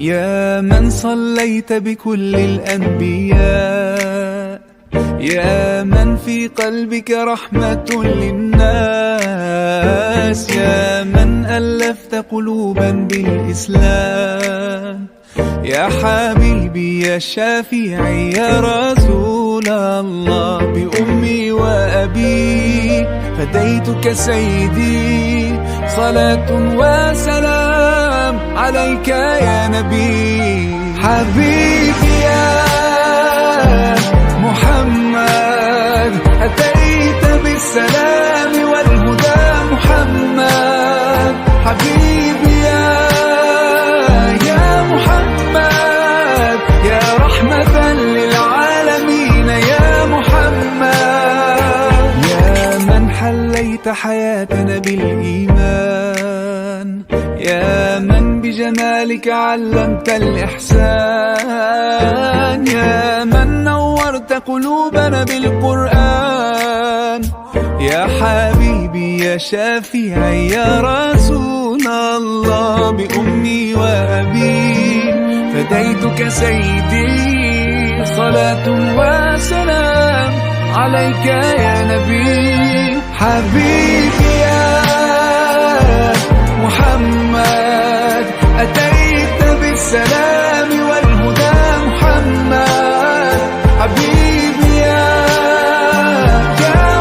يا من صليت بكل الأنبياء، يا من في قلبك رحمة للناس، يا من ألفت قلوبا بالإسلام، يا حبيبي يا شافعي يا رسول الله، بأمي وأبي فديتك سيدي، صلاة وسلام عليك يا نبي. حبيبي يا محمد أتيت بالسلام والهدى محمد، حبيبي يا محمد يا رحمة للعالمين يا محمد، يا من حليت حياتنا بالإيمان، يا من بجمالك علمت الإحسان، يا من نورت قلوبنا بالقرآن، يا حبيبي يا شافعي يا رسول الله، بأمي وأبي فديتك سيدي، صلاة وسلام عليك يا نبي. حبيبي يا محمد أتيت بالسلام والهدى محمد، حبيبي يا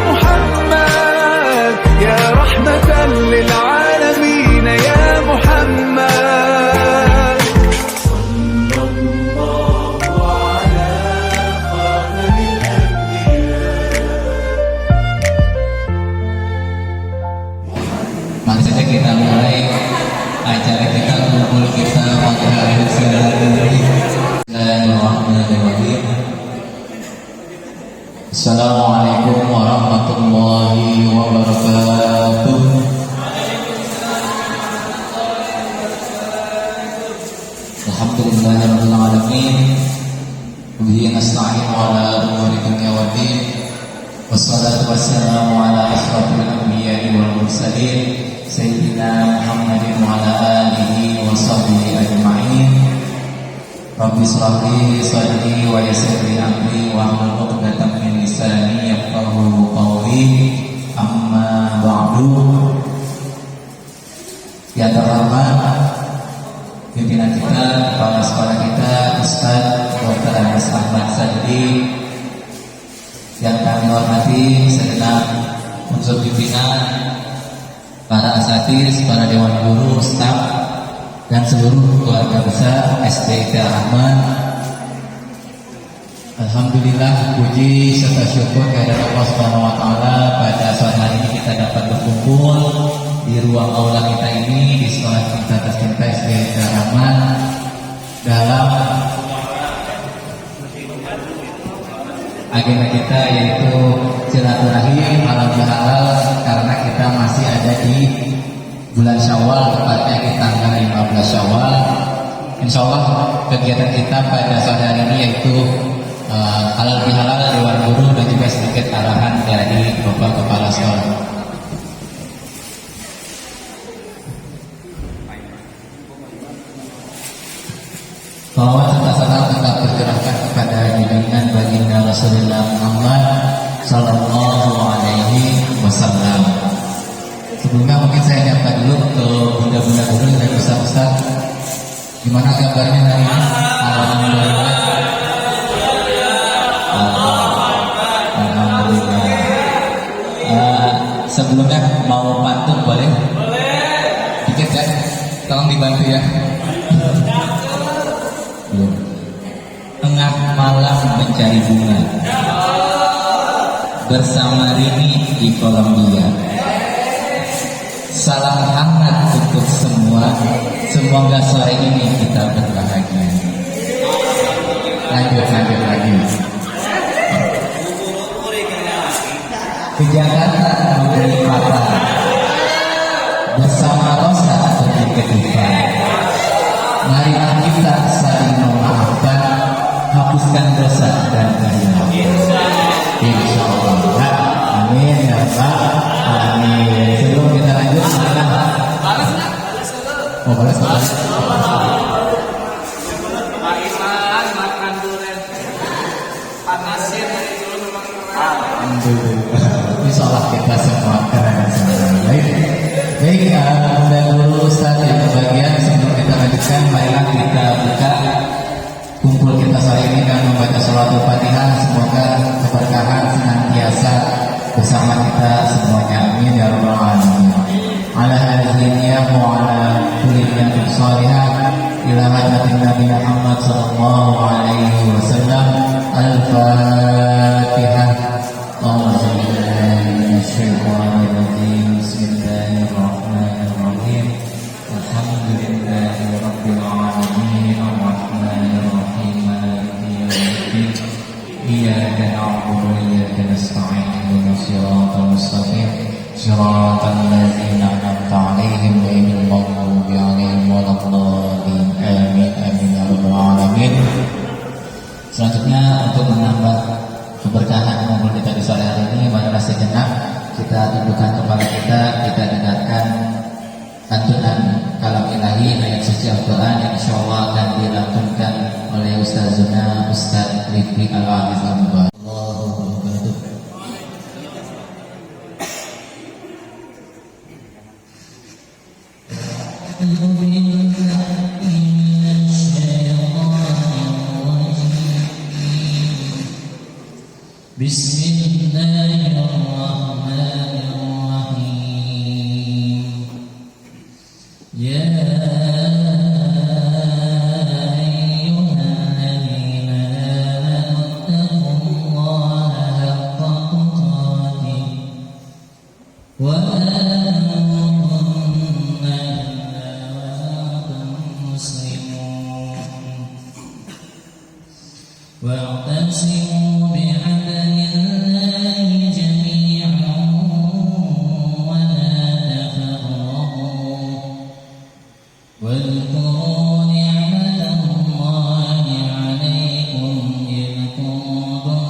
محمد يا رحمة للعالمين يا محمد. صلى الله على خاتم الأنبياء. Mari saja kita mulai acara kita, kumpul kita pada hari ini. Bismillahirrahmanirrahim. Assalamualaikum warahmatullahi wabarakatuh. Alhamdulillahirabbil alamin. Bihi nasta'in ala umuri dunya waddin. Wassalatu wassalamu ala asyrafil anbiya'i wal mursalin Sayyidina Muhammadin wa ala alihi wa sahbihi ajma'in. Rabbi shrah li sadri wa yassir li amri wa hlul 'uqdatam min lisani yafqahu qawli. Amma ba'du. Ya terhormat pimpinan kita, kepala sekolah kita, Ustaz Dr. Anas Ahmad Sadri, yang kami hormati segenap unsur pimpinan, para asatiz, para dewan guru, staf, dan seluruh keluarga besar SDIT Rahman. Alhamdulillah, puji serta syukur kehadirat Allah Subhanahu wa taala, pada sore hari ini kita dapat berkumpul di ruang aula kita ini di sekolah kita tercinta SDIT Rahman dalam agenda kita, yaitu silaturahim halal bihalal, karena kita masih ada di bulan Syawal, tepatnya di tanggal 15 Syawal. Insya Allah kegiatan kita pada sore hari ini yaitu halal bihalal dewan guru dan juga sedikit arahan dari Bapak Kepala Sekolah. Salawat serta salam tetap tercurahkan kepada junjungan baginda Rasulullah Muhammad Sallallahu Alaihi Wasallam. Sebelumnya mungkin saya nyapa dulu ke bunda-bunda guru dan ustaz-ustaz. Gimana kabarnya hari ini? Alhamdulillah. Alhamdulillah. Sebelumnya mau pantun boleh? Dikit ya, tolong dibantu ya. Tengah malam mencari bunga bersama Rini di Kolombia. Salam hangat untuk semua. Semoga sore ini kita berbahagia. Lanjut lagi. Ke Jakarta membeli papa bersama Rosa pergi ke Dubai. Marilah kita saling memaafkan, hapuskan dosa dan kehilangan. Insya Allah. Amin ya Pak. Amin. Sebelum kita lanjut, silakan. Oh, boleh. sallallahu alaihi wasallam. Al-Fatihah. Bismillahirrahmanirrahim. Alhamdulillahi rabbil alamin. Ar-Rahmanir Rahim. Maliki yaumiddin. Iyyaka na'budu wa iyyaka nasta'in. Ihdinas siratal mustaqim. Siratal ladzina an'amta 'alaihim ghairil maghdubi 'alaihim waladdallin. Amin amin ya rabbal alamin. Selanjutnya untuk menambah keberkahan ngumpul kita di sore hari ini, marilah sejenak kita tundukkan kepala kita dengarkan lantunan kalam ilahi ayat suci Al-Quran yang insyaallah akan dilantunkan oleh Ustazuna Ustaz Rifki Al-Aziz Al-Mubarak. Bismillahirrahmanirrahim. Ya ayyuhalladzina amanu taqullaha haqqa tuqatih wa la tamutunna illa wa antum muslimun wa'tasimu bihablillahi jami'an wa la tafarraqu واذكروا نعمة الله عليكم إذ كنتم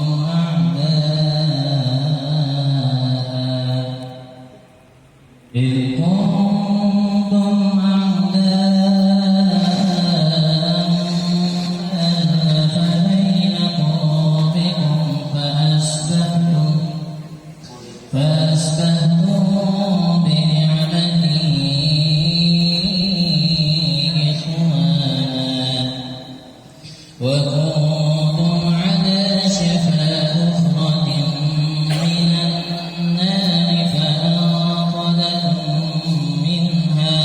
فألف بين قلوبكم فأصبحتم بنعمته وكنتم على شفا حفرة من النار فأنقذكم منها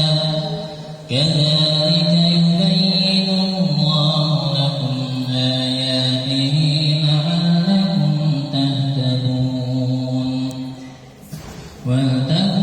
كذلك يبين الله لكم آياته لعلكم تهتدون ولتكن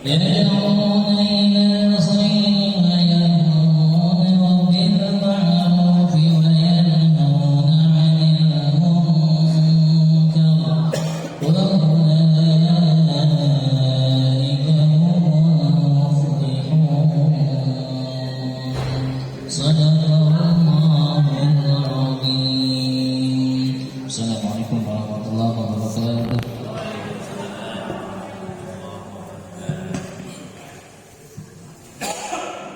يدعون إلى الخير ويأمرون بالمعروف وينهون عن المنكر وأولئك هم المفلحون. صدق الله العظيم. Assalamualaikum warahmatullahi wabarakatuh.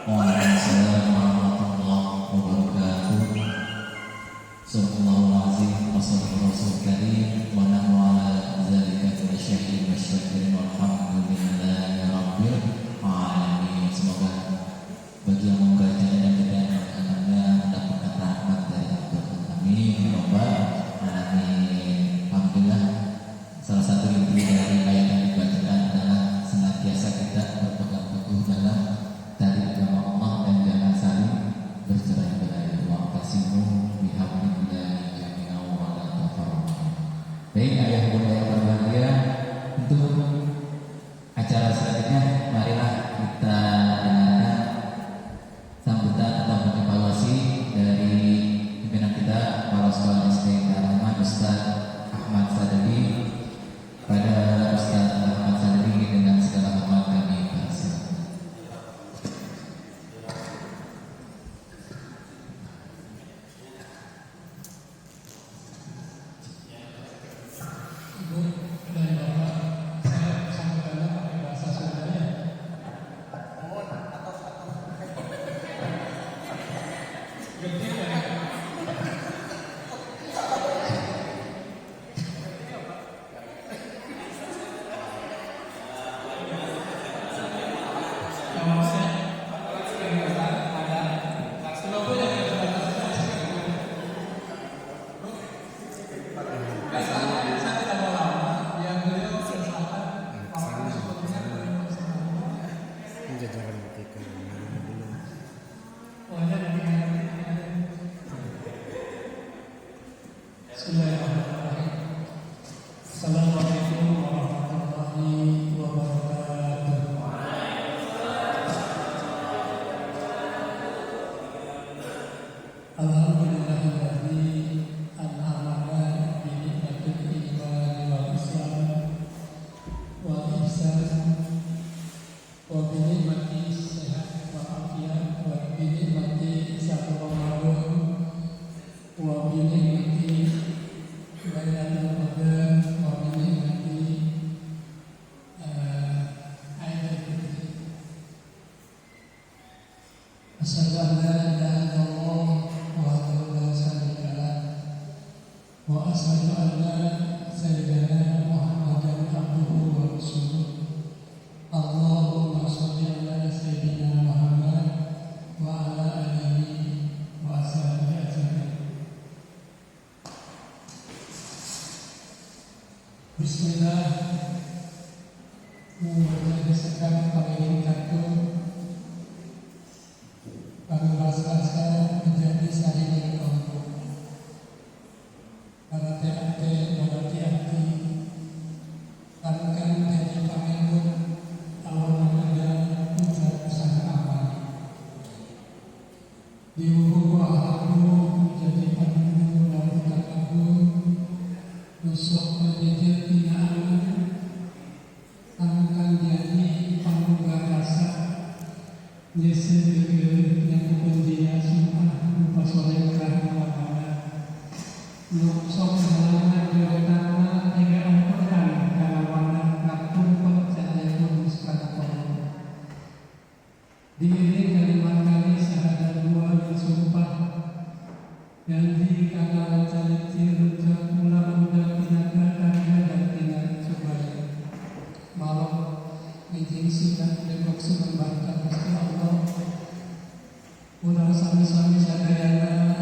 Waalaikumsalam warahmatullahi wabarakatuh. Sallallahu alaihi wasallam wa nahnu ala dzalika minasyahidin wasyakirin walhamdulillahi rabbil alamin. Semoga bagi yang membacanya dan kita yang mendengarkannya mendapatkan rahmat dari Allah. Amin. Rabbal alamin. Alhamdulillah, salah satu inti dari ayat yang dibacakan adalah senantiasa kita berpegang teguh dalam dari agama Allah dan jangan saling bercerai-berai. Wa'tasimu bihablillahi jami'an wa la tafarraqu. Baik ayah bunda yang berbahagia, untuk acara selanjutnya marilah kita dengarkan sambutan atau evaluasi dari pimpinan kita Kepala Sekolah SD Rahman Ustaz Ahmad Sadari. Pada Ustaz Ahmad Sadari dengan segala hormat kami persilakan. Bismillahirrahmanirrahim. Assalamualaikum warahmatullahi wabarakatuh. Alhamdulillahilladzi an'amana bi ni'matil imani wal islam wal ihsan wa bi ni'mati sehat wa afiat wa bi ni'mati satu Ramadan wa bi ni'mati Lailatul Qadar wa bi ni'mati Aidil Fitri. Asyhadu an la ilaha illallah wahdahu la syarika lah wa asyhadu anna sayyidana Muhammadan abduhu wa rasuluh. Allahumma shalli ala sayyidina Muhammad wa ala alihi wa ashabihi ajma'in. Bismillah. Menjadi sedang kami katu kami rasa menjadi saling berkumpul. Para hati akan menjadi panggilan awal muda ucap pesan amal. Dihukum alhamdulillah menjadi panggilan dan agung nusuk menjadi tinaan akan jadi panggilan rasa Yesus yang dia sumpah lupa sore kerana wakana Nuksok halaman nama hingga Al-Quran karena warna nakun percaya menulis pada Quran. Diiring kalimat kali syahadat dua dan sumpah janji kata cari rujuk ulang dan tindakan dan tindak supaya malam izin sidang dan maksud membantah Gusti Allah. Udah sami-sami sadayana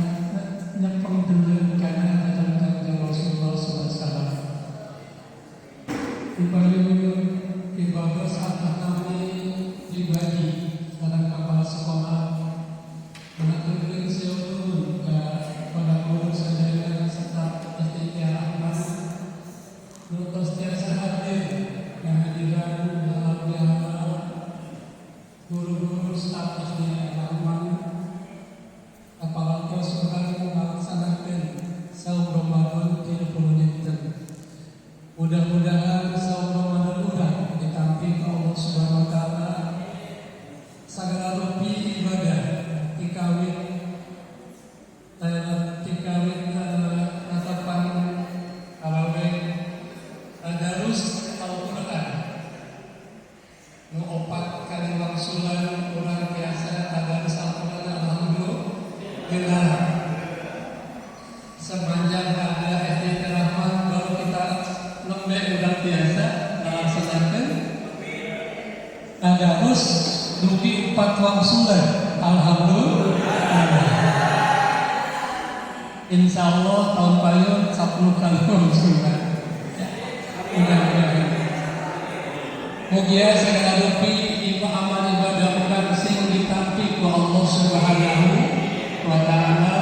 nyepeng dulu karena datang kanjeng Rasulullah SAW. Ibadah saat kami pribadi dalam kapal sekolah mengaturkan seorang pada guru sadayana serta istiqyah aman nutus tiasa hadir kehadiran dalam guru-guru staf SD Rahman kepala kesukaan melaksanakan saum Ramadan 30 dinten. Mudah-mudahan saum Ramadan udah ditampi ke Allah Subhanahu wa taala segala rupi ibadah dikawin natapan tarawih tadarus Al-Qur'an nu 4 kali wangsulan urang biasa tadarus Al-Qur'an alhamdulillah. Sepanjang ada SD Rahman baru kita lembek udah biasa melaksanakan tadarus dugi 4 wangsulan alhamdulillah. Insya Allah tahun payung 10 kali wangsulan. Mudah-mudahan mugia segala rupi amal ibadah bukan sing ditampi ku Allah Subhanahu wa taala.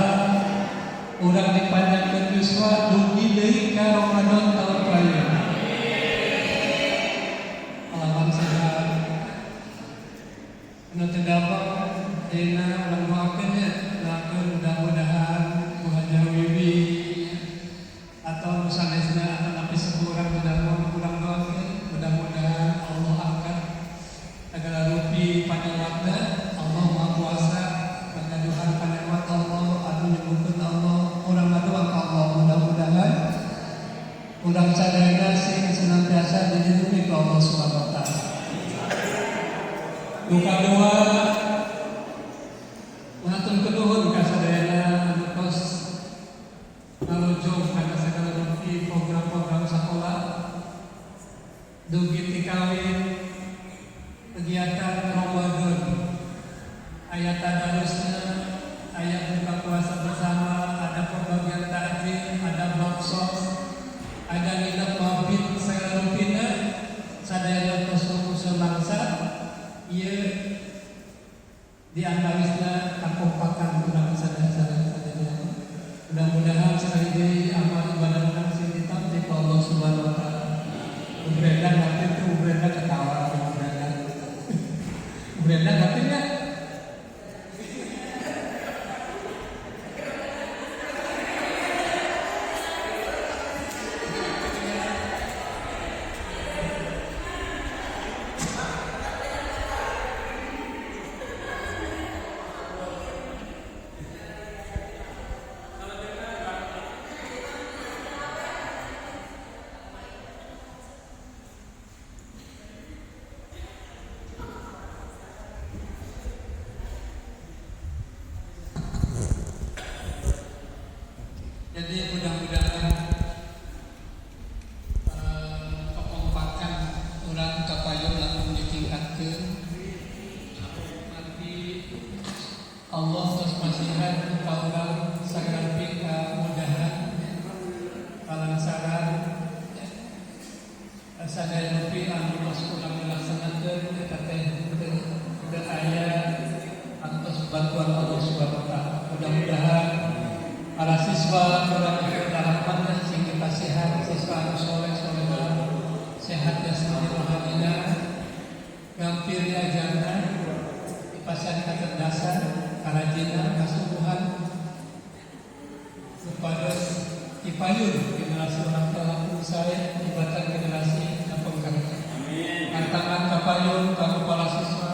Urang dipanjangkeun yuswa dugi deui ka Ramadan tahun payung. Alaman sehat. Nu teu dapat dina urang doakeun nya lakeun mudah-mudahan Muhaja Wiwi atau sanesna atau napi sepuh urang urang doakeun mudah-mudahan Allah angkat segala rupi panjangna Allah Maha Kuasa pagaduhan panjangna Allah anu nyebutkeun Allah urang ngadoa ka Allah mudah-mudahan urang sadayana sing senantiasa dilindungi ka Allah Subhanahu wa taala. Duka doa ngatur keduhun ka sadayana anu tos ngalujung kana segala rupi program-program sekolah dugi ti kawin kegiatan Ramadan ayat tadarusna ayat buka puasa bersama ada pembagian takjil ada baksos ada nginep mabit segala rupina sadaya tos semangsa ieu Jadi mudah-mudahan kekompakan orang kapayun langsung ditingkatkan. Nanti Allah terus masihan kita orang sagala pika mudahan kalansaran sadaya rupi anu masuk ulang dilaksanakan kita ayat atas bantuan Allah Subhanahu wa taala. Mudah-mudahan para siswa kurang harapannya sing kita sehat, siswa anu soleh sehat jasmani rohaninya, gampir ajarna, dipasang kecerdasan, kerajinan, kesungguhan kepada Ipayun generasi orang tua saya ibatan generasi yang penggerak. Tantangan kapayun kamu para siswa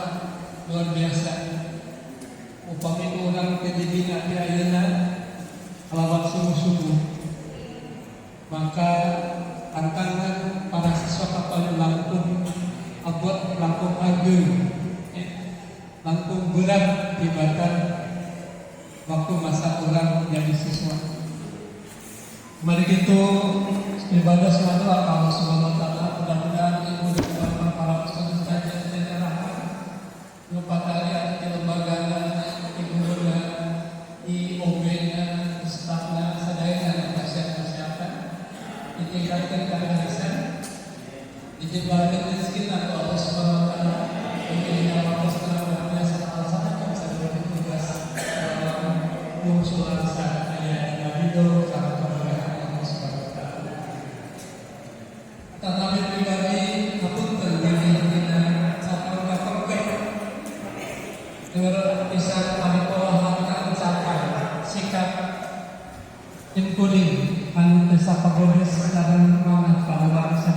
luar biasa. Upami orang kedidina di ayeuna lawan sungguh-sungguh. Maka tantangan para siswa kapayun langkung abot langkung ageung, langkung berat ibatan waktu masa orang jadi siswa. Mari kita ibadah semata Allah Subhanahu wa taala. Mudah-mudahan ilmu dan para peserta dan rahmat lupa hari di lembaga ilmu di OB-nya stafnya sadaya dan kesehatan ditingkatkan keharmonisan dijelaskan rezeki dari Allah Subhanahu wa taala. Mungkin Allah Subhanahu wa taala laksanakan sebagai tugas musuh rasa ayat Nabi tetapi pribadi apun terjadi dengan satu kapal dengan bisa kami pola capai sikap inkuling anu desa kabodes dalam mana para bangsa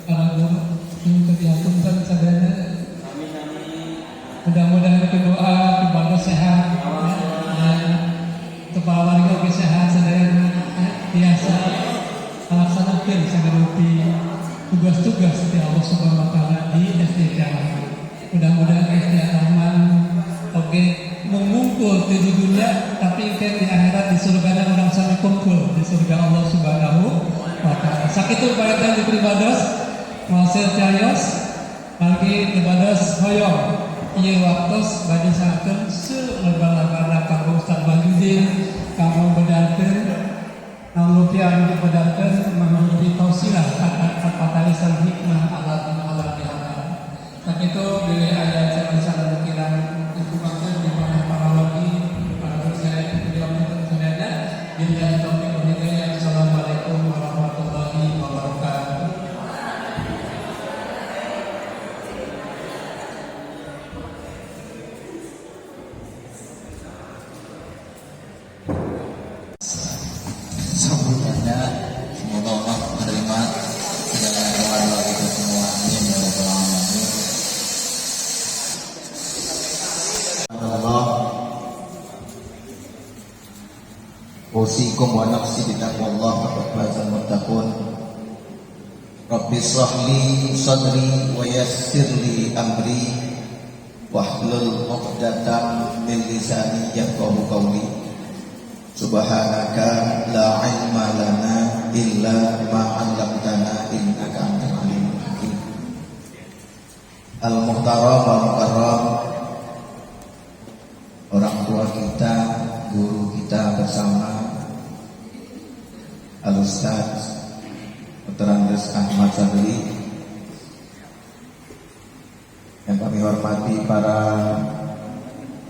para guru yang kegiatan sadana. Mudah-mudahan doa ibadah sehat dan kepala warga oke sehat sadana biasa melaksanakan segerupi tugas-tugas di Allah Subhanahu wa taala di SD Rahman. Mudah-mudahan SD Rahman oke mengumpul di dunia tapi kan di akhirat di surga orang sampai kumpul di surga Allah Subhanahu wa taala. Sakitu pada di pribados masih cayos lagi pribados hoyong ieu waktos bagi sakeun selebar-lebarna kanggo Ustaz Bahdudin kanggo bedakeun Namudian dipedatkan memenuhi tausilah kata talisan hikmah alat dihalang. Tapi itu bila ayat saya bisa menukirkan itu maksud di mana para wali para saya di dalam sebenarnya bila topik ini. Assalamualaikum warahmatullahi wabarakatuh. Sambutannya semoga Allah menerima segala doa-doa kita semua. Amin ya rabbal alamin. Allah usikum wa nafsi bitaqwallah faqad fazal muttaqun. Rabbi shrah li sadri wa yassir li amri wahlul 'uqdatam min lisani yafqahu qawli. Subhanaka la ilma lana illa ma 'allamtana innaka antal alimul hakim. Al-muhtaram wal mukarram, orang tua kita, guru kita bersama Al-Ustaz Dr. Andes Ahmad Sadri, yang kami hormati para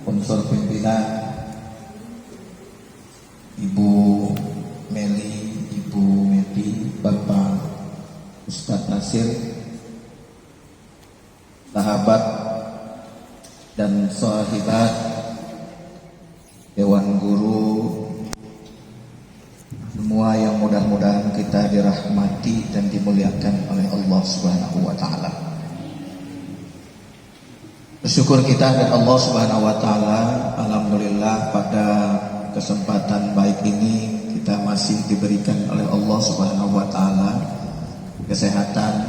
unsur pimpinan, Ibu Meli, Ibu Medi, Bapak Ustadz Nasir, sahabat dan sahibat Dewan Guru, semua yang mudah-mudahan kita dirahmati dan dimuliakan oleh Allah Subhanahu wa taala. Bersyukur kita kepada Allah Subhanahu wa taala, alhamdulillah pada kesempatan baik ini kita masih diberikan oleh Allah Subhanahu wa taala kesehatan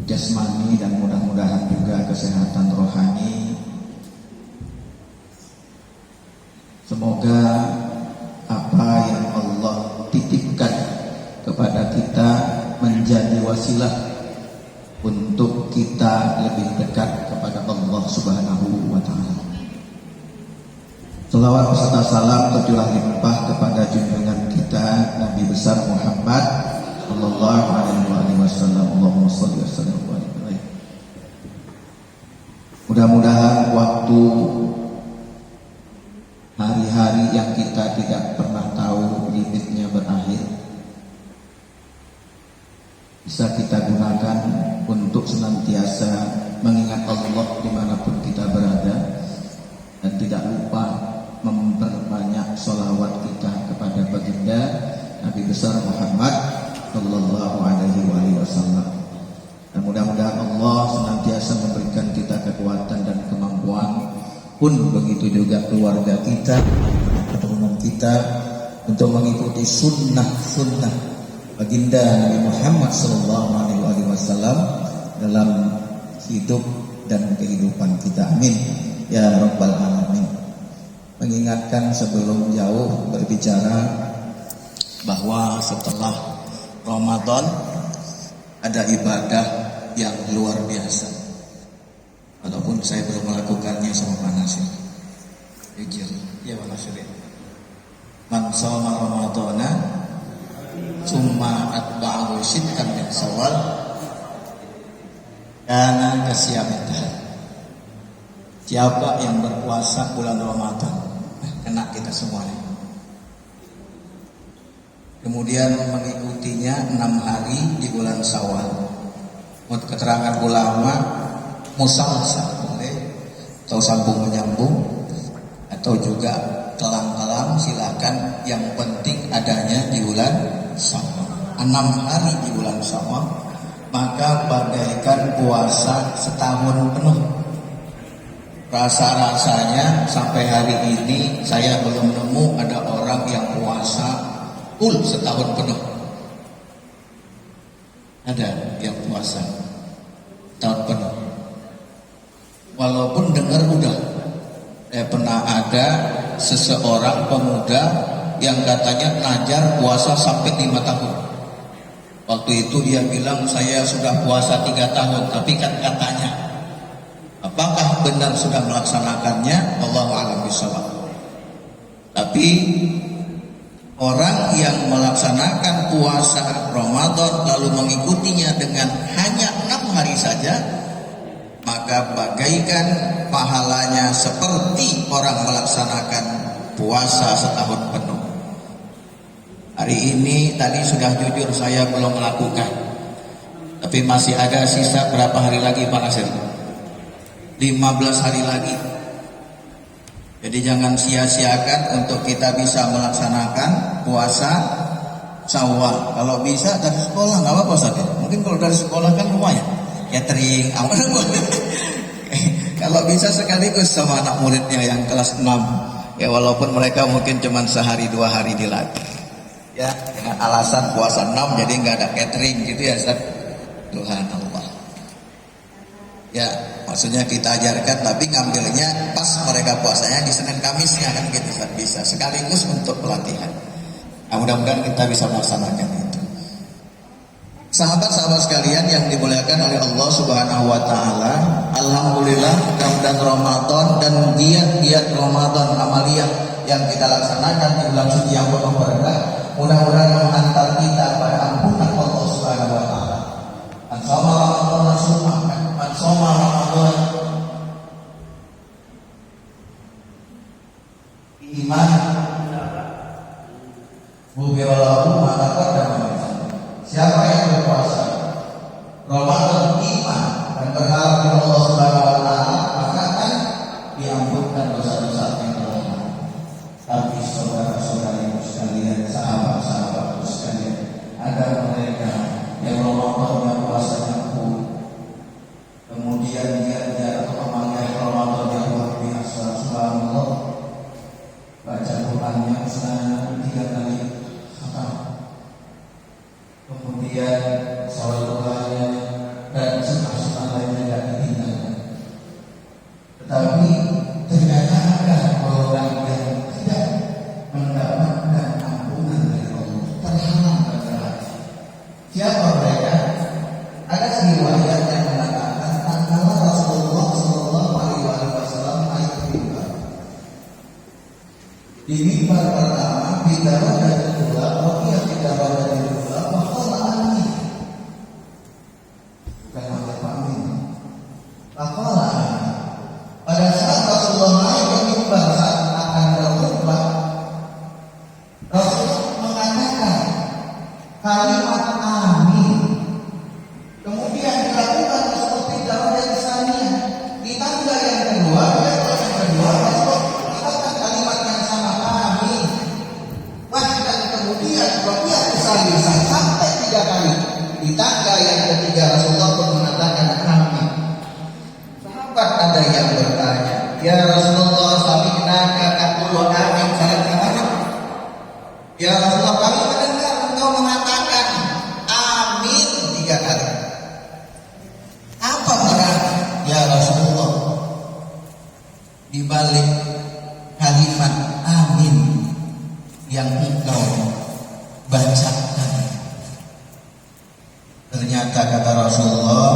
jasmani dan mudah-mudahan juga kesehatan rohani. Semoga apa yang menjadi wasilah untuk kita lebih dekat kepada Allah Subhanahu wa taala. Selawat beserta salam tercurah limpah kepada junjungan kita Nabi besar Muhammad sallallahu alaihi wasallam. Allahumma shalli wa sallim wa barik alaihi. Mudah-mudahan waktu hari-hari yang kita tidak pernah tahu limitnya berakhir bisa kita gunakan untuk senantiasa mengingat Allah dimanapun kita berada, dan tidak lupa memperbanyak sholawat kita kepada baginda Nabi besar Muhammad sallallahu alaihi wasallam. Dan mudah-mudahan Allah senantiasa memberikan kita kekuatan dan kemampuan, pun begitu juga keluarga kita, keturunan kita, untuk mengikuti sunnah baginda Nabi Muhammad sallallahu alaihi wasallam dalam hidup dan kehidupan kita. Amin ya rabbal alamin. Mengingatkan sebelum jauh berbicara bahwa setelah Ramadan ada ibadah yang luar biasa, walaupun saya belum melakukannya sama Pak Nasir. Jujur, ya Pak Nasir. Man shoma Ramadana summa atba'ahu sittan min Syawal kana kasiyamid dahr. Siapa yang berpuasa bulan Ramadan, kena kita semuanya. Kemudian mengikutinya 6 hari di bulan Syawal. Menurut keterangan ulama, musalsal boleh, atau sambung menyambung, atau juga kelam-kelam, silakan. Yang penting adanya di bulan Syawal. 6 hari di bulan Syawal, maka bagaikan puasa setahun penuh. Rasa-rasanya sampai hari ini saya belum nemu ada orang yang puasa full setahun penuh. Ada yang puasa tahun penuh. Walaupun dengar udah, pernah ada seseorang pemuda yang katanya ngajar puasa sampai 5 tahun. Waktu itu dia bilang saya sudah puasa 3 tahun, tapi kan katanya. Apakah benar sudah melaksanakannya? Allahu a'lam bishawab. Tapi orang yang melaksanakan puasa Ramadan lalu mengikutinya dengan hanya 6 hari saja, maka bagaikan pahalanya seperti orang melaksanakan puasa setahun penuh. Hari ini tadi sudah jujur saya belum melakukan, tapi masih ada sisa berapa hari lagi Pak Nasir? 15 hari lagi. Jadi jangan sia-siakan untuk kita bisa melaksanakan puasa Syawal. Kalau bisa dari sekolah nggak apa-apa saja. Mungkin kalau dari sekolah kan lumayan, catering apa boleh. Kalau bisa sekaligus sama anak muridnya yang kelas 6. Ya walaupun mereka mungkin cuma sehari 2 hari dilatih. Ya dengan alasan puasa 6 jadi nggak ada catering gitu ya Ustaz. Tuhan Allah. Ya maksudnya kita ajarkan, tapi ngambilnya pas mereka puasanya di Senin Kamisnya kan gitu, bisa sekaligus untuk pelatihan. Nah, mudah-mudahan kita bisa melaksanakan itu. Sahabat-sahabat sekalian yang dimuliakan oleh Allah Subhanahu wa taala, alhamdulillah mudah-mudahan Ramadan dan giat-giat Ramadan amaliyah yang kita laksanakan di bulan suci yang penuh berkah mudah-mudahan menghantar kita pada ampunan Allah Subhanahu wa taala. Ansama Ramadan summa Soma Ramadan iman Bukiralahu maka terdapat. Siapa yang berpuasa Ramadan iman dan berharap kepada Allah Subhanahu wa taala, maka akan diampunkan dosa-dosa yang telah. Tapi saudara-saudara sekalian, sahabat-sahabatku sekalian, ada mereka yang Ramadan puasanya kemudian dia atau amalnya Ramadan yang luar biasa, subhanallah, baca Qurannya 3 kali khatam, kemudian salat duhanya dan sunnah-sunnah lainnya tidak ditinggalkan. Tetapi ternyata ada orang yang tidak mendapatkan ampunan dari Allah, terhalang dan terhalang. Siapa mereka? mimbar pertama, bidara dari kedua, wakil bidara dari kedua, wakola amin. Bukan hanya amin. Wakola amin. Pada saat Rasulullah naik ke mimbar saat akan berkhutbah, Rasul mengatakan kalimat amin. Kemudian dilakukan seperti dalam yang saniyah. Di tangga yang kedua, yang kedua, Rasul mengatakan kalimat yang sama amin. Bahkan kemudian wakil salisa sampai 3 kali. Di tangga yang ketiga Rasulullah pun mengatakan amin. Sahabat ada yang bertanya, ya Rasulullah, sami'naka taqulu amin salat. Ya Rasulullah, kami mendengar engkau mengatakan amin 3 kali. Apa berarti ya Rasulullah di balik kalimat amin yang engkau bacakan? Ternyata kata Rasulullah,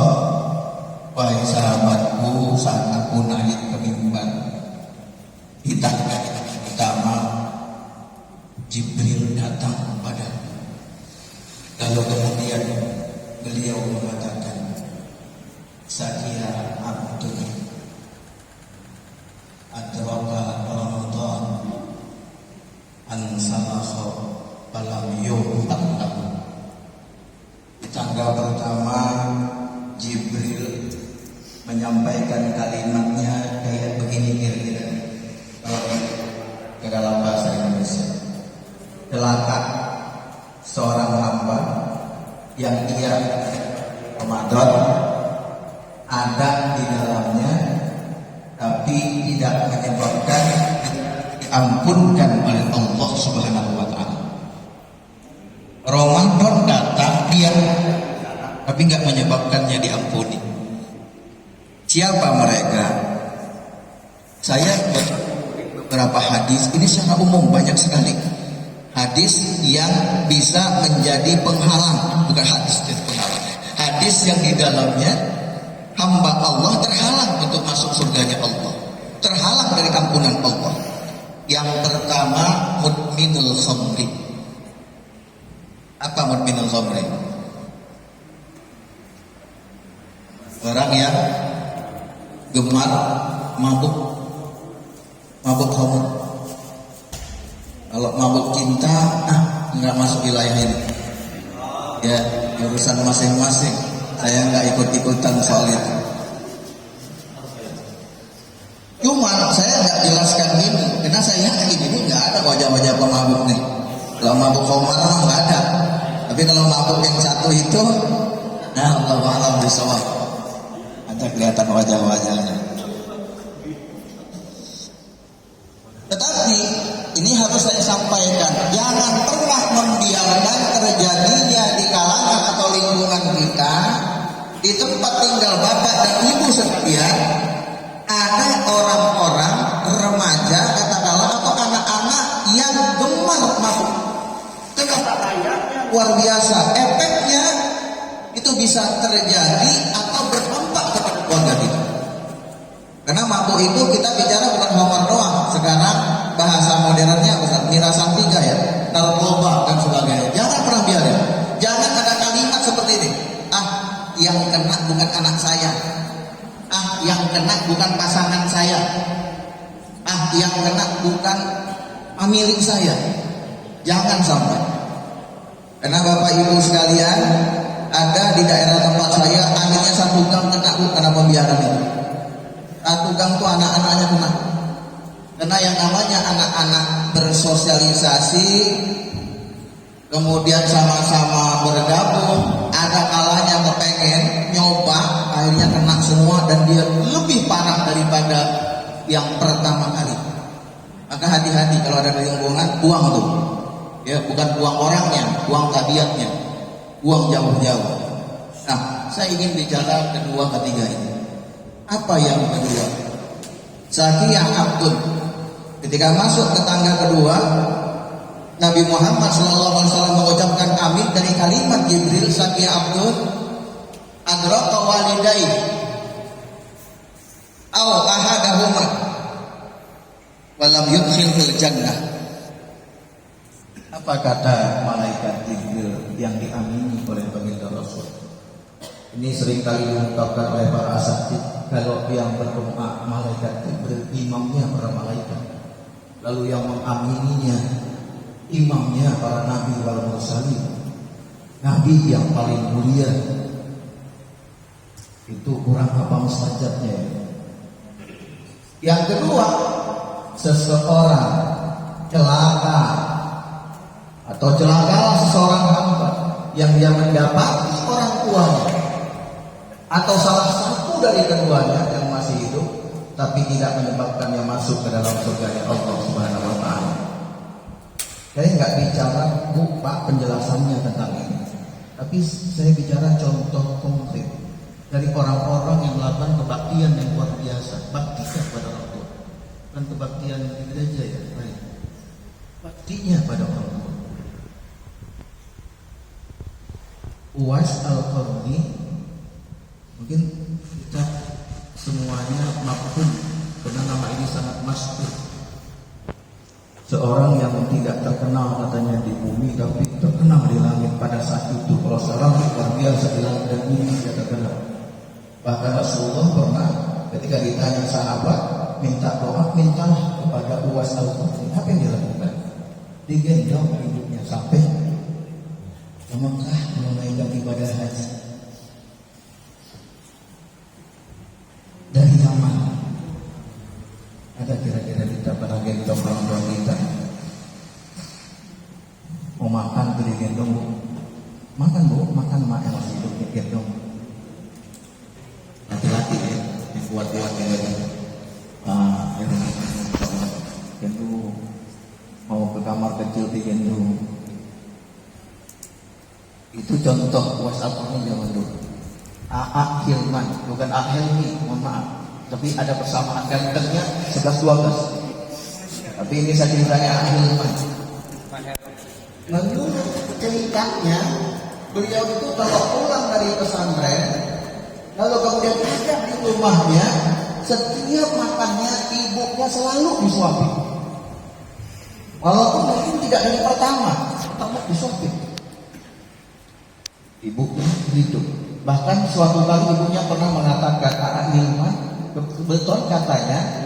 wahai sahabatku, saat aku naik ke mimbar, di tangga pertama Jibril datang kepadaku. Lalu kemudian beliau mengatakan, Sakira abdul adraka Ramadan ansalakha falam yuhtam lahu. Di tangga pertama Jibril menyampaikan kalimatnya kayak begini kira-kira ke dalam bahasa Indonesia. Celaka seorang hamba yang ia Ramadan ada di dalamnya tapi tidak menyebabkan diampunkan oleh Allah Subhanahu wa taala. Ramadan datang dia tapi nggak menyebabkannya diampuni. Siapa mereka? Saya beberapa hadis ini secara umum banyak sekali. Hadis yang bisa menjadi penghalang, bukan hadis jadi penghalang. Hadis yang di dalamnya hamba Allah terhalang untuk masuk surganya Allah, terhalang dari ampunan Allah. Yang pertama, mudminul khamri. Apa mudminul khamri? Orang yang gemar mabuk khamr. Kalau mabuk cinta, nggak masuk wilayah ini. Ya, urusan masing-masing. Saya nggak ikut-ikutan soal itu. Cuma saya nggak jelaskan ini, karena saya yakin ini nggak ada wajah-wajah pemabuk nih. Kalau mabuk khamr nggak ada. Tapi kalau mabuk yang satu itu, nah Allah alam bisawab. Ada kelihatan wajah-wajahnya. Tetapi ini harus saya sampaikan, jangan pernah membiarkan terjadinya di kalangan atau lingkungan kita, di tempat tinggal bapak dan ibu sekalian, ada orang-orang remaja katakanlah atau anak-anak yang gemar mabuk. Kenapa ayatnya luar biasa, efeknya itu bisa terjadi atau berdampak kepada keluarga kita. Karena mabuk itu kita bicara bukan khamr doang. Sekarang bahasa modernnya mirasan 3 ya, narkoba dan sebagainya. Jangan pernah biarin. Jangan ada kalimat seperti ini. Yang kena bukan anak saya. Yang kena bukan pasangan saya. Yang kena bukan milik saya. Jangan sampai. Karena Bapak Ibu sekalian, ada di daerah tempat saya akhirnya satu gang kena karena pembiaran itu. Satu gang tuh anak-anaknya kena. Karena yang namanya anak-anak bersosialisasi, kemudian sama-sama bergabung, ada kalanya kepengen nyoba, akhirnya kena semua dan dia lebih parah daripada yang pertama kali. Maka hati-hati kalau ada di lingkungan, buang tuh. Ya, bukan buang orangnya, buang tabiatnya, buang jauh-jauh. Nah, saya ingin bicara kedua ketiga ini. Apa yang kedua? Sakiyah Abdul. Ketika masuk ke tangga kedua, Nabi Muhammad SAW mengucapkan amin dari kalimat Jibril. Sakiyah Abdul adraka walidayhi aw ahadahuma walam yudkhilhul jannah. Apa kata malaikat Jibril yang diamini oleh baginda Rasul? Ini seringkali diungkapkan oleh para asatid, kalau yang berdoa malaikat Jibril, imamnya para malaikat. Lalu yang mengamininya, imamnya para nabi wal mursalin, nabi yang paling mulia. Itu kurang apa mustajabnya. Yang kedua, seseorang celaka atau celakalah seseorang hamba yang dia mendapati orang tuanya atau salah satu dari keduanya yang masih hidup, tapi tidak menyebabkannya masuk ke dalam surga Allah Subhanahu wa taala. Saya nggak bicara Pak penjelasannya tentang ini, tapi saya bicara contoh konkret dari orang-orang yang melakukan kebaktian yang luar biasa, baktinya pada orang tua, bukan kebaktian di gereja ya, baik. Baktinya pada orang tua. Uwais Al-Qarni, mungkin kita semuanya mafhum karena nama ini sangat masyhur. Seorang yang tidak terkenal katanya di bumi, tapi terkenal di langit pada saat itu. Kalau sekarang luar biasa di langit dan bumi dia terkenal. Bahkan Rasulullah pernah ketika ditanya sahabat minta doa, mintalah kepada Uwais Al-Qarni. Apa yang dilakukan? Digendong hidupnya sampai ke Mekah menunaikan ibadah haji. Dari Yaman. Ada kira-kira kita pernah gendong orang tua kita? Mau makan tuh digendong, Bu. Makan, Bu, makan mak yang masih hidup digendong. Laki-laki ya, yang kuat-kuat ya. Gendong. Mau ke kamar kecil digendong. Itu contoh WhatsApp ini zaman dulu. A.A. Hilman, bukan A. Helmi, mohon maaf. Tapi ada persamaan gantengnya 11-12. Tapi ini saya ceritanya A. Hilman. Menurut ceritanya, beliau itu kalau pulang dari pesantren, lalu kemudian ada di rumahnya, setiap makannya ibunya selalu disuapin. Walaupun mungkin tidak dari pertama disuapin. Ibunya hidup. Bahkan suatu kali ibunya pernah mengatakan A.A. Hilman, betul katanya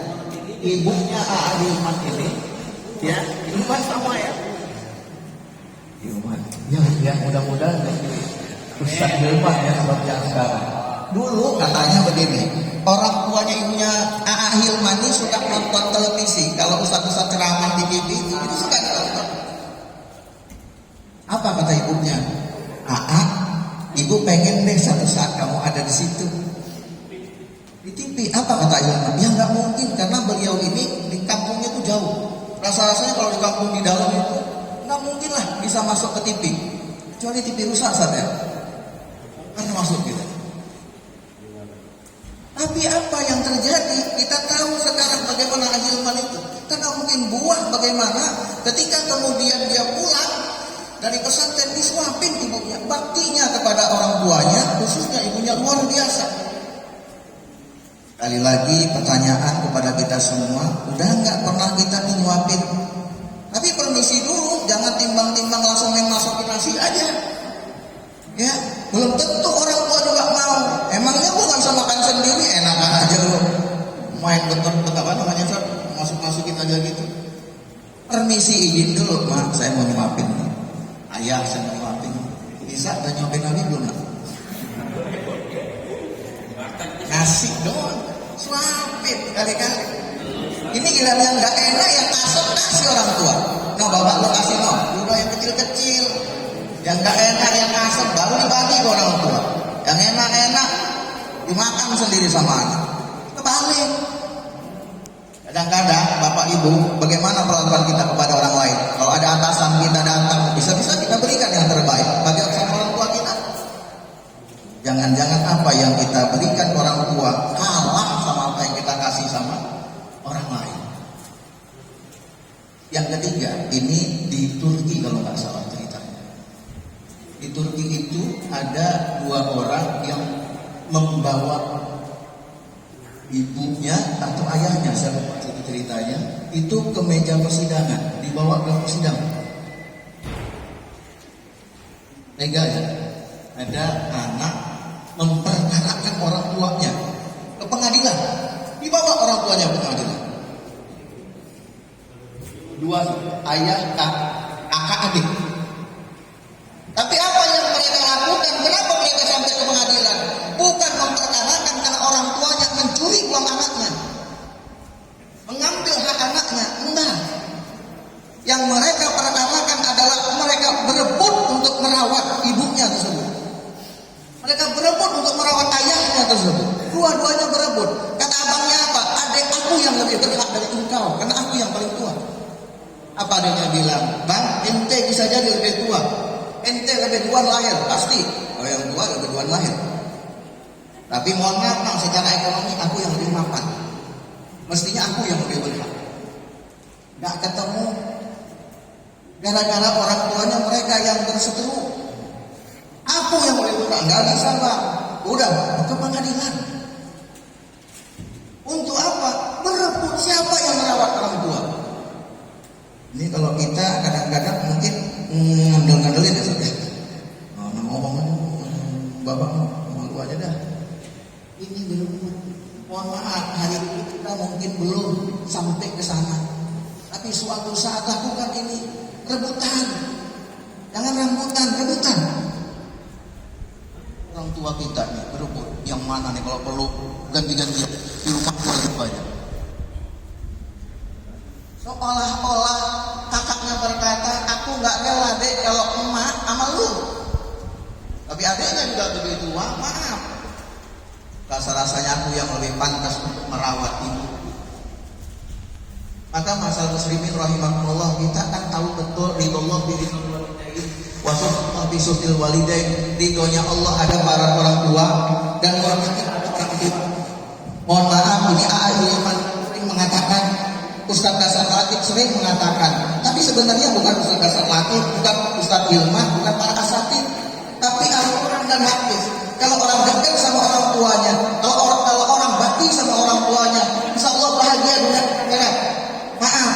ibunya A.A. Hilman ini, ya, Hilman sama ya. Hilman, ya mudah-mudahan Ustaz Hilman ya seperti yang sekarang. Dulu katanya begini, orang tuanya ibunya A.A. Hilman ini suka nonton televisi. Kalau ustaz-ustaz ceramah di TV itu suka nonton. Apa kata ibunya? A.A. Ibu pengen deh satu saat kamu ada di situ di TV. Apa kata Hilman? Ya nggak mungkin karena beliau ini di kampungnya tuh jauh. Rasa-rasanya kalau di kampung di dalam itu nggak mungkin lah bisa masuk ke TV. Kecuali TV rusak saja. Kan masuk gitu. Tapi apa yang terjadi? Kita tahu sekarang bagaimana Hilman itu. Kita nggak mungkin buat bagaimana ketika kemudian dia pulang dari pesantren disuapin ibunya. Baktinya kepada orang tuanya, khususnya ibunya luar biasa. Kali lagi pertanyaan kepada kita semua, udah nggak pernah kita nyuapin? Tapi permisi dulu, jangan timbang-timbang langsung main masukin nasi aja. Ya, belum tentu orang tua juga mau. Emangnya gua nggak bisa makan sendiri, enakan aja lu main betul-betul apa namanya, masukin aja gitu. Permisi izin dulu, Mak, saya mau nyuapin. Ayah saya mau nyuapin. Bisa dan nyuapin lagi belum? Ngasih doang, suapin kali-kali. Ini gila yang nggak enak, yang asal kasih orang tua. No, bapak lo kasih no, udah yang kecil-kecil. Yang nggak enak, yang asal baru dibagi ke orang tua. Yang enak-enak dimakan sendiri sama anak. Kebalik. Kadang-kadang bapak ibu, bagaimana perlakuan kita kepada orang lain? Kalau ada atasan kita datang, bisa-bisa kita berikan yang terbaik bagi sama orang tua kita. Jangan-jangan apa yang kita berikan ke orang tua kalah sama apa yang kita kasih sama orang lain. Yang ketiga, ini di Turki kalau nggak salah ceritanya. Di Turki itu ada dua orang yang membawa ibunya atau ayahnya, saya lupa ceritanya, itu ke meja persidangan, dibawa ke persidangan. Legal ya? Ada anak memperkarakan orang tuanya ke pengadilan, dibawa orang tuanya ke pengadilan. Dua ayah, kakak, adik. Tapi apa yang mereka lakukan? Kenapa mereka sampai ke pengadilan? Bukan memperkarakan karena orang tuanya mencuri uang anaknya, mengambil hak anaknya. Enggak. Yang mereka perkarakan adalah mereka berebut untuk merawat ibunya tersebut. Mereka berebut untuk merawat ayahnya tersebut. Dua-duanya berebut. Kata abangnya apa? Adik aku yang lebih berhak dari engkau, karena aku yang paling tua. Apa adiknya bilang? Bang, ente bisa jadi lebih tua. Ente lebih duluan lahir, pasti. Kalau yang tua lebih duluan lahir. Tapi mohon maaf, Bang, secara ekonomi aku yang lebih mapan. Mestinya aku yang lebih berhak. Gak ketemu. Gara-gara orang tuanya mereka yang berseteru. Aku yang lebih berhak. Gak bisa, Bang. Udah, ke pengadilan. Untuk apa? Berebut siapa yang merawat orang tua. Ini kalau kita kadang-kadang mungkin ngandel-ngandelin ya saudara. Ngomong bapak ngomong lu aja dah. Ini belum, mohon maaf, hari ini kita mungkin belum sampai ke sana. Tapi suatu saat lakukan ini rebutan. Jangan rambutan, rebutan. Orang tua kita nih berebut. Yang mana nih kalau perlu ganti-ganti di rumah tua lebih banyak. Seolah-olah kakaknya berkata, aku nggak rela deh kalau emak sama lu. Tapi adiknya juga lebih tua, maaf. Rasa-rasanya aku yang lebih pantas untuk merawat ibu. Maka masalah muslimin rahimahullah, kita kan tahu betul ridhollah biridhil walidain wa sukhṭan bi sukhtil walidain. Ridhonya Allah ada para orang tua dan murkanya ada orang tua. Mohon maaf, ini Hilman sering mengatakan, Ustaz Kasar Latif sering mengatakan, tapi sebenarnya bukan Ustaz Kasar Latif, bukan Ustaz Hilman, bukan para asatid, tapi Al-Quran dan hadis. Kalau orang dekat sama orang tuanya, kalau orang bakti sama orang tuanya, insya Allah bahagia dengan akhirat. Maaf,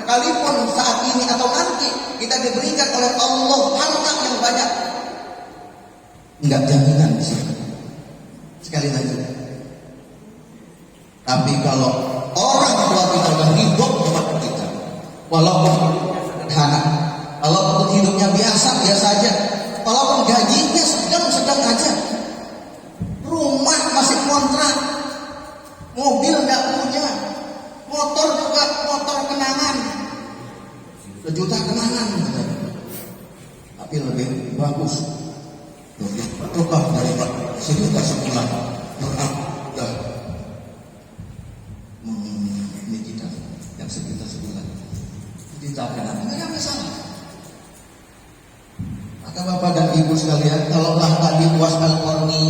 sekalipun saat ini atau nanti kita diberikan oleh Allah harta yang banyak, enggak jaminan di sini. Sekali lagi. Tapi kalau orang tua kita sudah ridho kepada kita, walaupun sederhana, walaupun hidupnya biasa saja, walaupun gajinya sedang aja, rumah masih kontrak, mobil nggak punya, motor juga motor kenangan, sejuta kenangan, tapi lebih bagus, lebih berubah daripada sejuta sebulan. Udah ini kita yang sejuta sebulan, sejuta kenangan, nggak ada masalah. Maka Bapak dan Ibu sekalian, kalaulah tadi Uwais Al-Qarni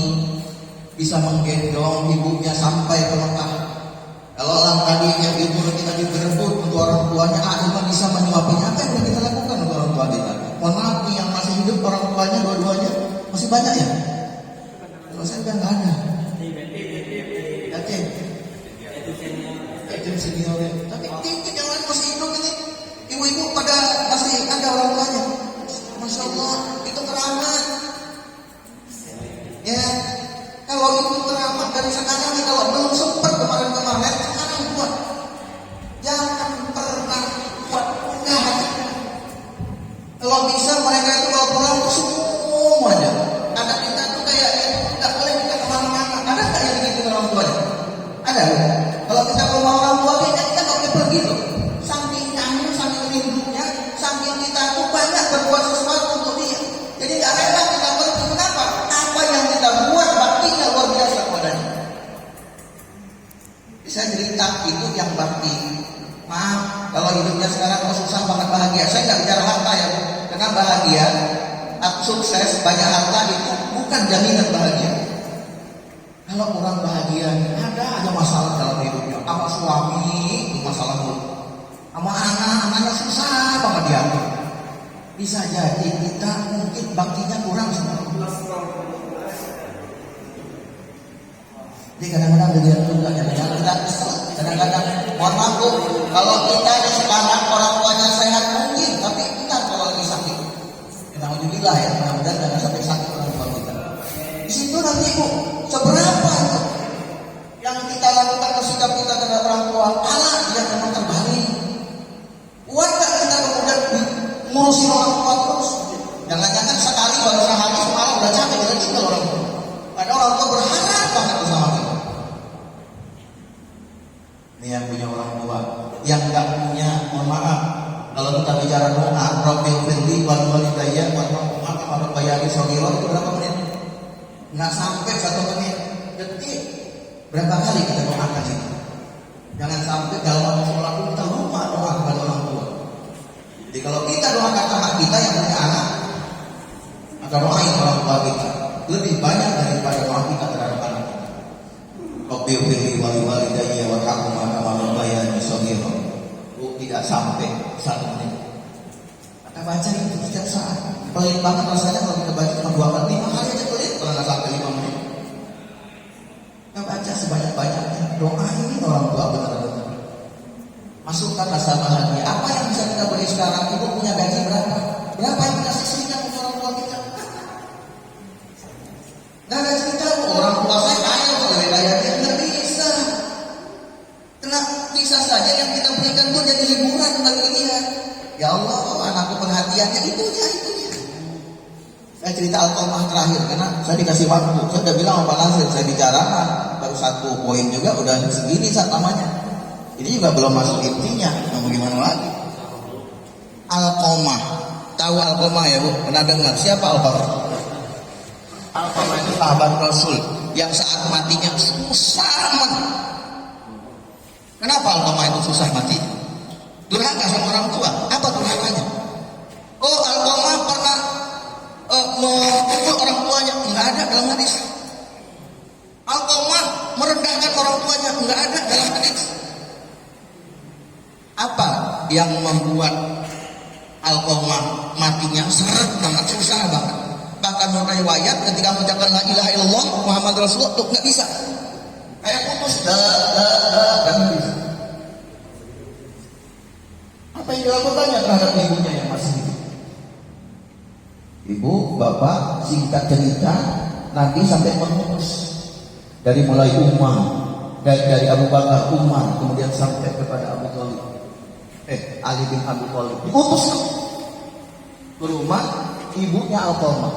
bisa menggendong ibunya sampai ke Mekah, kalaulah tadi yang ibu kita diberebut untuk orang tuanya, Hilman bisa menyuapinya, apa yang kita lakukan untuk orang tua kita? Mohon maaf nih, yang masih hidup orang tuanya dua-duanya masih banyak ya? Kalau saya udah nggak ada. Yatim senior. Tapi dikit yang lain masih hidup ini. Ibu-ibu pada masih ada orang tuanya. Masya Allah, itu keramat. Ya, kalau itu keramat dari sekarang nih, kalau belum sempat kemarin-kemarin, sekarang buat. Jangan pernah buat enggak. Kalau bisa mereka itu kalau pulang semuanya. Anak kita tuh kayak itu nggak boleh kita kemana-mana. Ada nggak yang begitu orang tuanya? Ada. Kalau kita ke rumah orang tua kita nggak boleh pergi loh. Saking kangen, saking rindunya, saking kita tuh banyak berbuat sesuatu untuk dia. Jadi nggak rela kita pergi. Kenapa? Apa yang kita buat baktinya luar biasa padanya. Bisa cerita itu yang bakti. Maaf, kalau hidupnya sekarang susah banget bahagia. Saya nggak bicara harta ya, karena bahagia, sukses, banyak harta itu bukan jaminan bahagia. Kalau orang bahagia, ada aja masalah dalam hidupnya. Sama suami, itu masalah dulu. Sama anak-anaknya susah banget diatur. Bisa jadi kita mungkin baktinya kurang sama Allah. Jadi kadang-kadang dilihat juga, kadang-kadang kesel, kadang-kadang mohon maaf Bu, kalau kita di sekarang orang tuanya sehat mungkin, tapi entar kalau lagi sakit. Alhamdulillah ya. mudah-mudahan jangan sampai sakit orang tua kita. Di situ nanti Bu, seberapa itu yang kita lakukan ke sikap kita terhadap orang tua, Allah dia memang terbalik. Kuat gak kita kemudian ngurusin orang tua terus? Jangan-jangan sekali baru sehari semalam udah capek kita tinggal orang tua. Padahal orang tua berharap banget bersama kita. Ini yang punya orang tua, yang nggak punya, mohon maaf. Kalau kita bicara doa, Rabbil firli wal walidayya wa rabbayani shaghira itu berapa menit? Nggak sampai 1 menit, detik. Berapa kali kita doakan itu? Jangan sampai dalam sholat itu kita lupa doa kepada orang tua. Jadi kalau kita doakan anak kita yang punya anak, maka doain orang tua kita lebih banyak daripada doa kita terhadap anak kita. Rabbil firli wal walidayya wa rabbayani shaghira. Tidak sampai 1 menit. Kita baca itu setiap saat. Pelit banget rasanya kalau kita baca cuma 2 kali, 5 kali aja pelit kalau nggak sampai 5 menit. Kita baca sebanyak-banyaknya. Doa ini orang tua benar-benar. Masukkan rasa bahagia. Apa yang bisa kita beri sekarang? Ibu punya gaji berapa? Berapa yang kita sisihkan untuk orang tua kita? Nggak ada cerita orang tua saya kaya kalau kayanya nggak bisa. Bisa saja yang kita berikan pun jadi hiburan bagi dia. Ya Allah, anakku perhatiannya itunya. Saya cerita Al-Qamah terakhir karena saya dikasih waktu. Saya udah bilang sama Pak Nasir, saya bicara baru 1 poin juga udah segini saat namanya. Ini juga belum masuk intinya. Mau gimana lagi? Al-Qamah. Tahu Al-Qamah ya Bu? Pernah dengar? Siapa Al-Qamah? Al-Qamah itu sahabat Rasul yang saat matinya susah amat. Kenapa Al-Qamah itu susah mati? Durhaka sama orang tua. Apa durhakanya? Oh, Al-Qamah pernah memukul orang tuanya. Enggak ada dalam hadis. Al-Qamah merendahkan orang tuanya. Enggak ada dalam hadis. Apa yang membuat Al-Qamah matinya seret banget, susah banget? Bahkan menurut riwayat ketika mengucapkan la ilaha illallah Muhammad Rasulullah tuh nggak bisa. Kayak putus dan bisa. Apa yang dilakukannya terhadap ibunya yang masih hidup? Ibu, bapak, singkat cerita, nanti sampai memutus dari mulai Umar, dari Abu Bakar, Umar, kemudian sampai kepada Abu Thalib, Ali bin Abi Thalib, diutus ke rumah ibunya Al-Qamah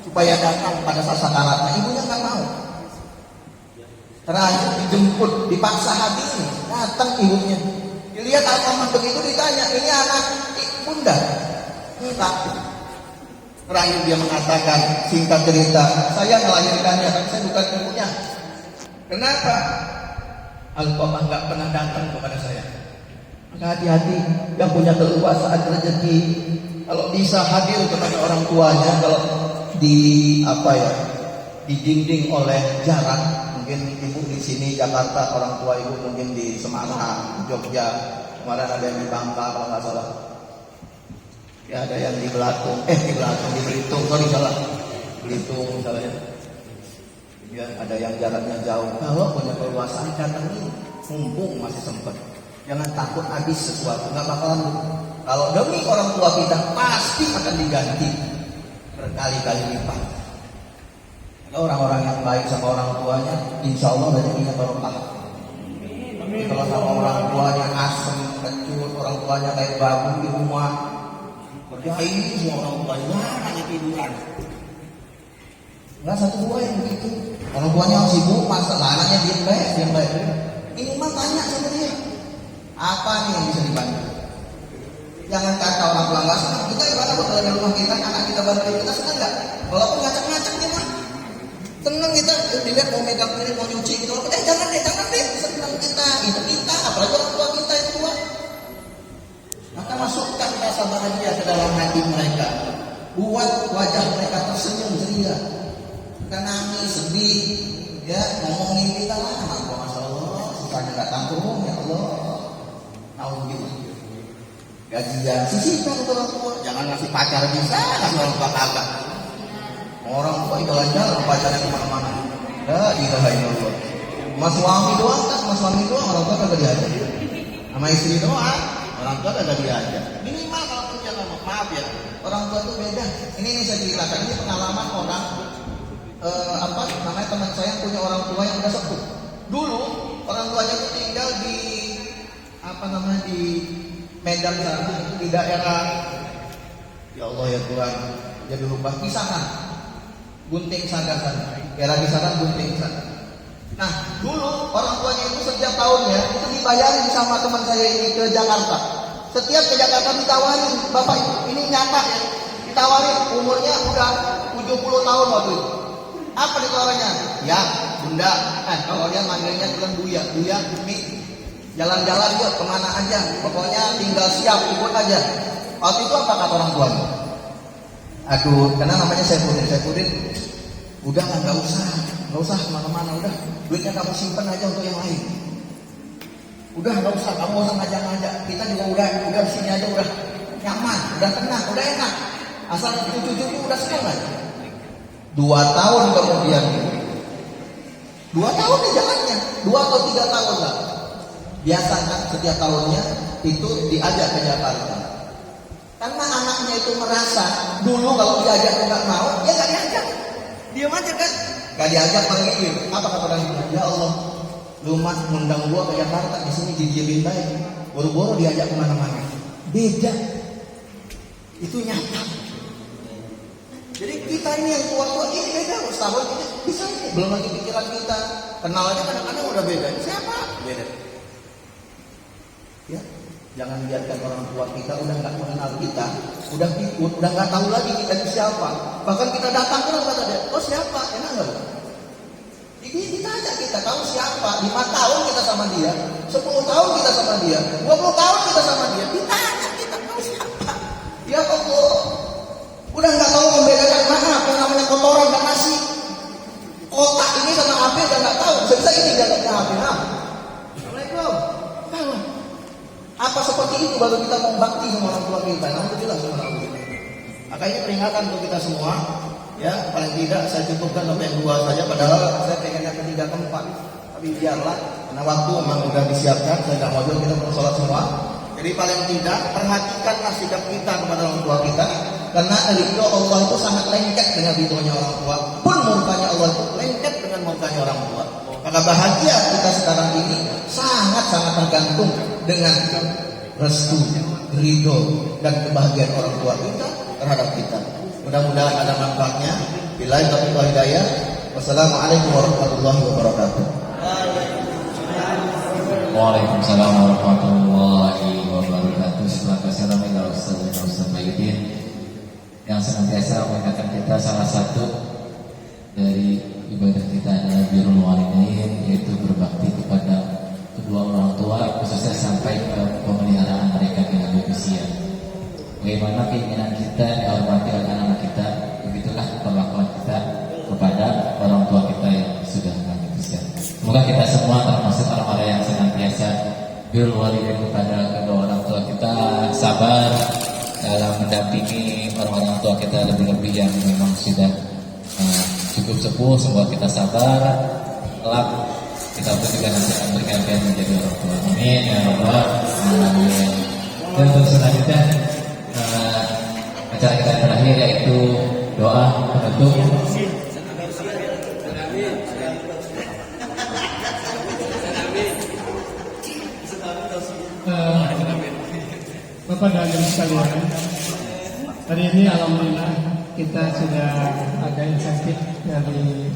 supaya datang pada saat sakaratnya. Ibunya nggak mau. Terakhir dijemput, dipaksa hati, datang ibunya. Dilihat Al-Qamah begitu, ditanya, ini anak bunda? Enggak. Terakhir dia mengatakan, singkat cerita, saya melahirkannya, tapi saya bukan ibunya. Kenapa? Al-Qamah nggak pernah datang kepada saya. Maka hati-hati yang punya keleluasaan rezeki, kalau bisa hadir kepada orang tuanya, kalau didinding oleh jarak. Mungkin ibu di sini Jakarta, orang tua ibu mungkin di Semarang, Jogja, kemarin ada yang di Bangka kalau nggak salah. Ya ada yang di Belitung, di Belitung, Belitung misalnya. Ya ada yang jaraknya jauh. Kalau punya keluasan datangi, mumpung masih sempat. Jangan takut habis sesuatu, nggak bakalan. Kalau demi orang tua kita pasti akan diganti berkali-kali lipat. Orang-orang yang baik sama orang tuanya, insya Allah rezekinya barokah. Tapi kalau sama orang tuanya asem, kecut, orang tuanya kayak babu di rumah, berjahit semua orang tuanya, hanya tiduran. Nggak 1-2 yang begitu. Orang tuanya sibuk, masalah anaknya diam baik. Ini mah tanya sama dia, apa nih yang bisa dibantu? Jangan kata orang tua nggak senang. Kita gimana kalau di rumah kita, anak kita bantu kita senang nggak? Walaupun ngacak-ngacak dia mah. Senang kita dilihat mau megang piring, mau nyuci gitu. Jangan deh, senang kita. Itu kita, apalagi orang tua kita yang tua. Maka masukkan rasa bahagia ke dalam hati mereka. Buat wajah mereka tersenyum ceria. Kita nangis, sedih, ya ngomongin kita lah. Masya Allah, susahnya nggak tanggung, ya Allah. Alhamdulillah. Gajian, sisihkan untuk orang tua. Jangan ngasih pacar bisa, ngasih orang tua kagak. Orang tua jalan-jalan pacarnya kemana-mana. La ilaha illallah. Mas suami doang kan, orang tua kagak diajak. Sama istri doang, orang tua kagak diajak. Minimal kalau kerja lama. maaf ya, orang tua itu beda. Ini saya ceritakan, ini pengalaman orang teman saya yang punya orang tua yang udah sepuh. Dulu orang tuanya itu tinggal di di Medan sana, di daerah, ya Allah ya Tuhan, jadi lupa, Kisaran, Gunting Saga sana, daerah Kisaran Gunting Saga. Nah dulu orang tuanya itu setiap tahunnya itu dibayarin sama teman saya ini ke Jakarta. Setiap ke Jakarta ditawarin, bapak ini nyata ya, ditawarin, umurnya udah 70 tahun waktu itu. Apa ditawarannya? Ya bunda, kalau dia manggilnya bukan Buya, Umi, jalan-jalan yuk kemana aja, pokoknya tinggal siap ikut aja. Waktu itu apa kata orang tuanya? Aduh, karena namanya Saifuddin, udah nggak usah kemana-mana, udah duitnya kamu simpen aja untuk yang lain. Udah nggak usah, kamu usah ngajak-ngajak, kita juga udah di sini aja udah nyaman, udah tenang, udah enak. Asal cucu-cucu udah senang aja. 2 tahun kemudian, 2 tahun di jalannya, 2 atau 3 tahun lah. Biasa kan setiap tahunnya itu diajak ke Jakarta. Karena anaknya itu merasa dulu kalau diajak nggak mau, dia nggak diajak, diam aja kan, nggak diajak panggilin. Apa kata orang itu? Ya Allah, lu mas ngundang gua ke Jakarta, di sini dijimin baik, boro-boro diajak kemana-mana. Beda, itu nyata. Jadi kita ini yang tua-tua ini beda, setahun ini bisa ini. Belum lagi pikiran kita, kenal aja kadang-kadang udah beda. Siapa? Beda. Ya, jangan biarkan orang tua kita udah nggak mengenal kita, udah ikut, udah nggak tahu lagi kita itu siapa. Bahkan kita datang pun kata dia, oh siapa? Enak nggak? Jadi ditanya kita tahu siapa? 5 tahun kita sama dia, 10 tahun kita sama dia, 20 tahun kita sama dia. Ditanya kita tahu siapa? Ya Allah, udah nggak tahu membedakan mana apa yang namanya kotoran dan nasi. Kotak ini sama HP udah nggak tahu. Bisa ini jalannya HP. Assalamualaikum. Tahu. Apa seperti itu baru kita mau bakti sama orang tua kita? Alhamdulillah sama orang tua. Maka ini peringatan untuk kita semua. Ya, paling tidak saya cukupkan sampai yang 2 saja. Padahal saya pengen yang ketiga keempat. Tapi biarlah, karena waktu memang udah disiapkan. Saya nggak mau juga kita mau sholat semua. Jadi paling tidak perhatikanlah sikap kita kepada orang tua kita. Karena ridho Allah itu sangat lengket dengan ridhonya orang tua. Pun murkanya Allah itu lengket dengan murkanya orang tua. Maka bahagia kita sekarang ini sangat-sangat tergantung dengan restu, ridho dan kebahagiaan orang tua kita terhadap kita. Mudah-mudahan ada manfaatnya. Billahi taufiq wal hidayah. Wassalamualaikum warahmatullahi wabarakatuh. Waalaikumsalam warahmatullahi wabarakatuh. Setelah kasih kepada Ustaz Bayyudin yang senantiasa mengingatkan kita, salah satu dari ibadah kita adalah birrul walidain, yaitu berbakti kepada kedua orang tua, khususnya sampai ke pemeliharaan mereka di akhir usia. Bagaimana keinginan kita dihormati oleh anak-anak kita, begitulah perlakuan kita kepada orang tua kita yang sudah lanjut usia. Semoga kita semua termasuk orang-orang yang senantiasa birrul walidain kepada kedua orang tua kita, sabar dalam mendampingi orang-orang tua kita, lebih-lebih yang memang sudah cukup sepuh. Semoga kita sabar, kelak kita pun juga nanti akan bergantian menjadi orang tua. Amin ya Allah. Amin. Dan untuk selanjutnya acara kita terakhir yaitu doa penutup. Bapak dan Ibu sekalian, hari ini alhamdulillah kita sudah ada insentif dari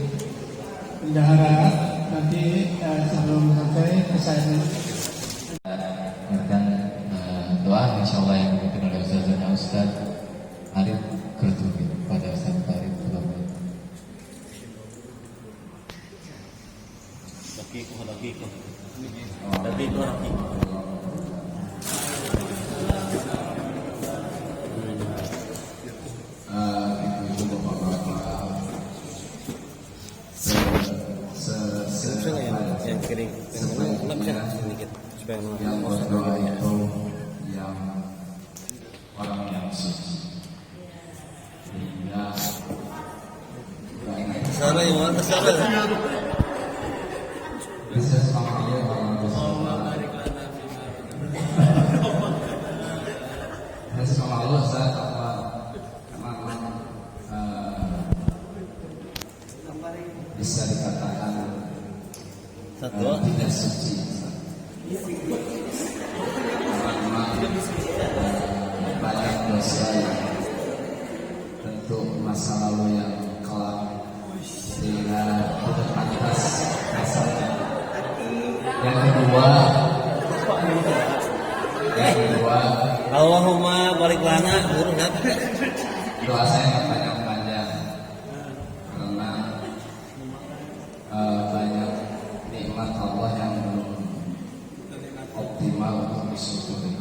bendahara. Nanti sebelum sampai ke saya dan doa insyaallah yang dipimpin oleh Ustaz Arif Kurtubi pada Ustaz Arif Kurtubi. Yang kering, sedikit supaya yang berdoa itu yang orang yang suci. Sehingga sana yang mana sana. bisa semangatnya orang Allah. Allah dosa yang tentu masa lalu yang kelam, sehingga tidak pantas dasarnya. Yang kedua, Allahumma balik lana guru nak. doa saya nggak panjang-panjang karena banyak nikmat Allah yang belum optimal untuk disyukuri.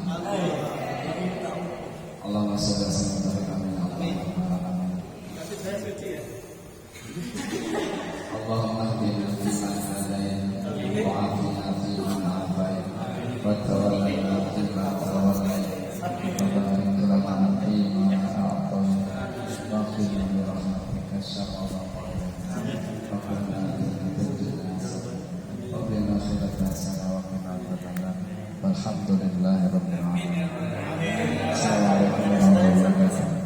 Allahumma sholli ala sayyidina Muhammad. Allahumma hdina fiman hadayt wa 'afina fiman 'afayt wa tawallana fiman tawallayt wa barik lana fima a'tayt wa qina bi rahmatika syarra ma qadayt. Rabbana atina fid dunya hasanah wa fil akhirati hasanah wa qina adzabannar. Walhamdulillahi rabbil alamin. Assalamualaikum warahmatullahi wabarakatuh.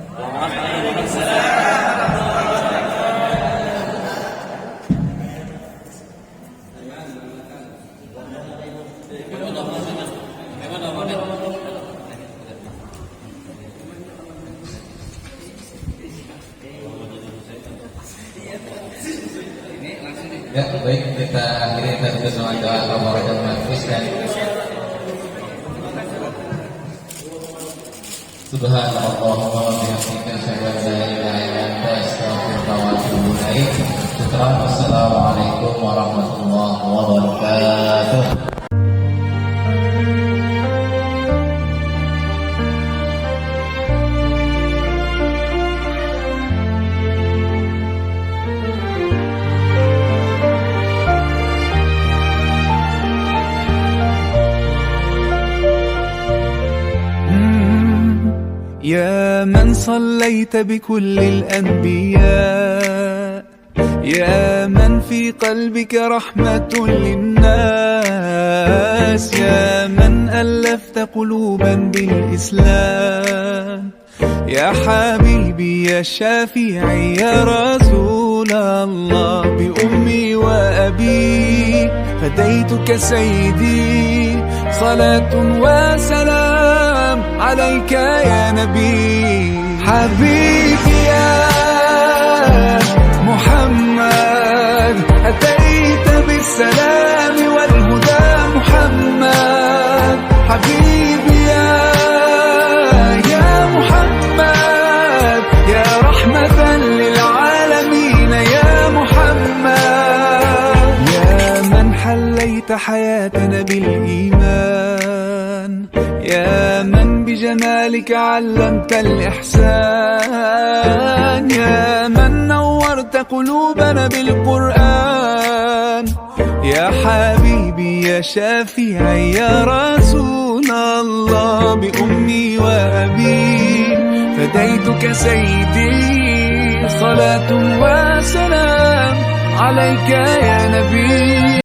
Ya, baik, kita akhiri tadi dengan doa kafaratul majlis dan Subhanallah wa bihamdihi asyhadu an la ilaha illa anta astaghfiruka wa atubu ilaik. Assalamualaikum warahmatullahi wabarakatuh. يا من صليت بكل الأنبياء، يا من في قلبك رحمة للناس، يا من ألفت قلوبا بالإسلام، يا حبيبي يا شافعي يا رسول الله، بأمي وأبي فديتك سيدي، صلاة وسلام عليك يا نبي. حبيبي يا محمد أتيت بالسلام والهدى محمد. حبيبي يا محمد يا رحمة للعالمين يا محمد. يا من حليت حياتنا بالإيمان، يا من بجمالك علمت الإحسان، يا من نورت قلوبنا بالقرآن، يا حبيبي يا شافعي يا رسول الله، بأمي وأبي فديتك سيدي، صلاة وسلام عليك يا نبي.